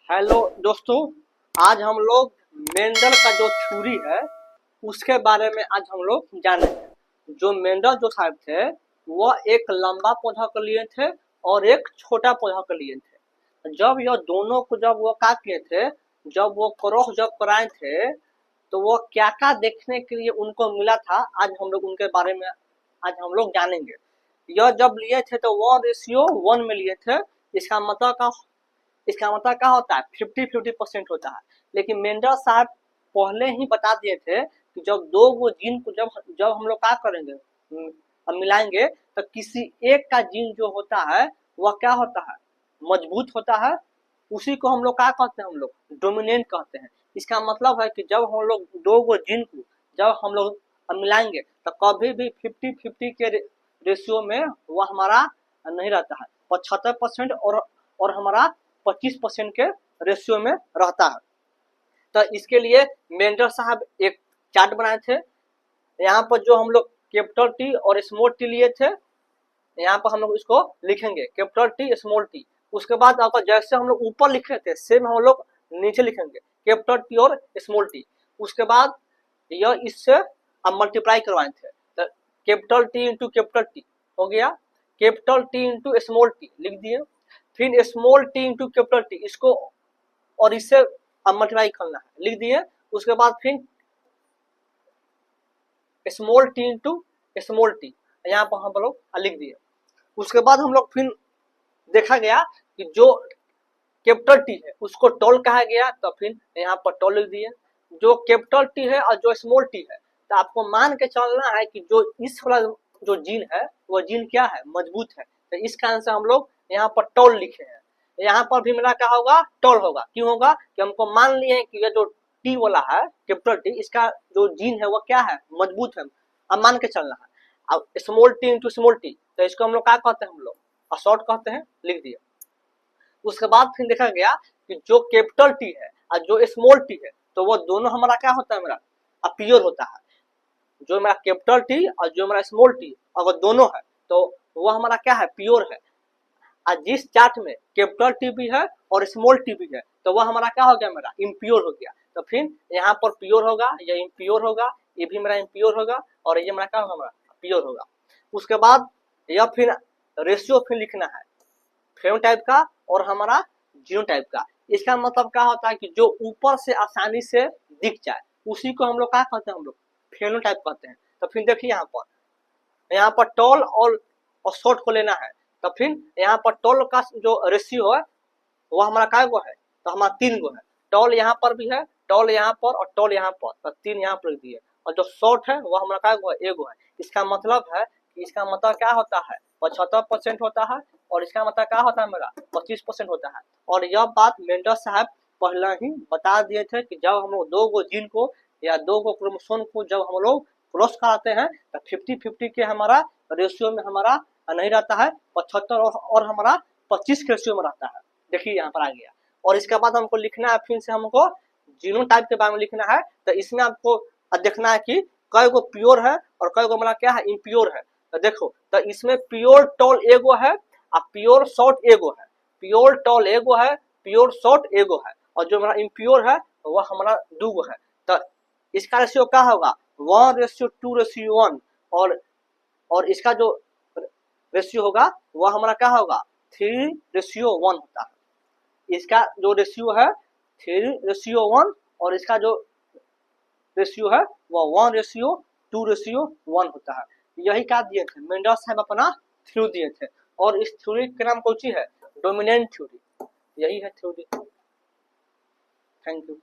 Hello दोस्तों, आज हम लोग मेंडल का जो थ्योरी है उसके बारे में आज हम लोग जानेंगे। जो मेंडल जो साहब थे वह एक लंबा पौधा को लिए थे और एक छोटा पौधा को लिए थे। जब यह दोनों को जब वो क्या किए थे, जब वो क्रॉस जब कराए थे तो वो क्या क्या देखने के लिए उनको मिला था, आज हम लोग उनके बारे में आज हम लोग जानेंगे। यह जब लिए थे तो 1:1 में लिए थे। इसका मतलब का इसका मतलब क्या होता है, 50-50% होता है। लेकिन मेंडल साहब पहले ही बता दिए थे कि जब दो वो जीन को जब जब हम लोग क्या करेंगे, मिलाएंगे, तो किसी एक का जीन जो होता है वह क्या होता है, मजबूत होता है। उसी को हम लोग क्या कहते हैं, हम लोग डोमिनेंट कहते हैं। इसका मतलब है कि जब हम लोग दो वो जीन को जब हम लोग मिलाएंगे तो कभी भी 50-50 के रेशियो में वह हमारा नहीं रहता है। 75% और हमारा 25% के रेशियो में रहता है। तो इसके लिए मेंडल साहब एक चार्ट बनाए थे। यहाँ पर जो हम लोग कैपिटल टी और स्मॉल टी लिए थे, यहाँ पर हम लोग इसको लिखेंगे कैपिटल टी स्मॉल टी। उसके बाद आपका जैसे हम लोग ऊपर लिख रहे थे सेम हम लोग नीचे लिखेंगे कैपिटल टी और स्मॉल टी। उसके बाद यह इससे हम मल्टीप्लाई करवाए थे, तो capital T into capital T हो गया, capital T into small T लिख दिए। फिर small T into capital T, इसको और इससे अब मल्टीप्लाई करना है, लिख दिए। उसके बाद फिर small T into small T यहाँ पर हम लोग लिख दिए। उसके बाद हम लोग फिर देखा गया कि जो कैपिटल टी है उसको टॉल कहा गया, तो फिर यहाँ पर टॉल लिख दिए। जो कैपिटल टी है और जो स्मॉल टी है, तो आपको मान के चलना है कि जो इस वाला जो जीन है वो जीन क्या है, मजबूत है। तो इस कारण से हम लोग यहाँ पर टॉल लिखे हैं। यहाँ पर भी मेरा क्या होगा, टॉल होगा। क्यों होगा कि हमको मान लिए कि ये जो टी वाला है कैपिटल टी, इसका जो जीन है वो क्या है, मजबूत है। अब मान के चलना है। अब small T into small T, तो इसको हम लोग क्या कहते हैं, हम लोग शॉर्ट कहते हैं, लिख दिया। उसके बाद फिर देखा गया कि जो कैपिटल टी है और जो स्मॉल टी है, तो वो दोनों हमारा क्या होता है, मेरा प्योर होता है। जो मेरा कैपिटल टी और जो मेरा स्मॉल टी अगर दोनों है तो वो हमारा क्या है, प्योर है। और जिस चार्ट में कैपिटल टी भी है और स्मॉल टी भी है, तो वह हमारा क्या हो गया, मेरा इम्प्योर हो गया। तो फिर यहाँ पर प्योर होगा, ये इम्प्योर होगा, ये भी मेरा इम्प्योर होगा, और ये मेरा क्या होगा, मेरा प्योर होगा। उसके बाद यह फिर रेशियो फिर लिखना है, फेनोटाइप का और हमारा जीनोटाइप का। इसका मतलब क्या होता है कि जो ऊपर से आसानी से दिख जाए उसी को हम लोग क्या कहते हैं, हम लोग फेनोटाइप कहते हैं। तो फिर देखिए यहाँ पर टॉल और शॉर्ट को लेना है, तो फिर यहाँ पर टॉल का जो रेशियो है वो हमारा क्या गो है, तो हमारा 3 गो है। टॉल यहाँ पर भी है, टॉल यहाँ पर और टॉल यहाँ पर, तो 3 यहाँ पर दिए। और जो शॉर्ट है वो हमारा क्या गो है, 1 गो है। इसका मतलब है कि इसका मतलब क्या होता है, 75% होता है, और इसका मतलब क्या होता है, मेरा 25% होता है। और यह बात मेंडल साहब पहले ही बता दिए थे कि जब हम लोग 2 गो जीन को या 2 गो क्रोमोसोम को जब हम लोग क्रॉस कराते हैं तो 50-50 के हमारा रेशियो में हमारा नहीं रहता है, 75 और हमारा 25 के रेशियो में रहता है। देखिए यहाँ पर आ गया। और इसके बाद हमको लिखना है, फिर से हमको जीनोटाइप के बारे में लिखना है। तो इसमें आपको देखना है कि कई गो प्योर है और कई गो हमारा क्या है, इम्प्योर है। तो देखो, तो इसमें प्योर टॉल एगो है और प्योर शॉर्ट एगो है। प्योर टॉल एगो है, प्योर शॉर्ट एगो है, और जो हमारा इम्प्योर है वह हमारा 2 गो है। तो इसका रेशियो क्या होगा, 1:2:1, और इसका जो रेशियो होगा वह हमारा क्या होगा, 3:1 होता है। इसका जो रेशियो है 3:1, और इसका जो रेशियो है वह 1:2:1 होता है। यही क्या दिए थे मेंडल साहब, अपना थ्योरी दिए थे। और इस थ्योरी का नाम कौन सी है, डोमिनेंट थ्योरी। यही है थ्योरी। Thank you.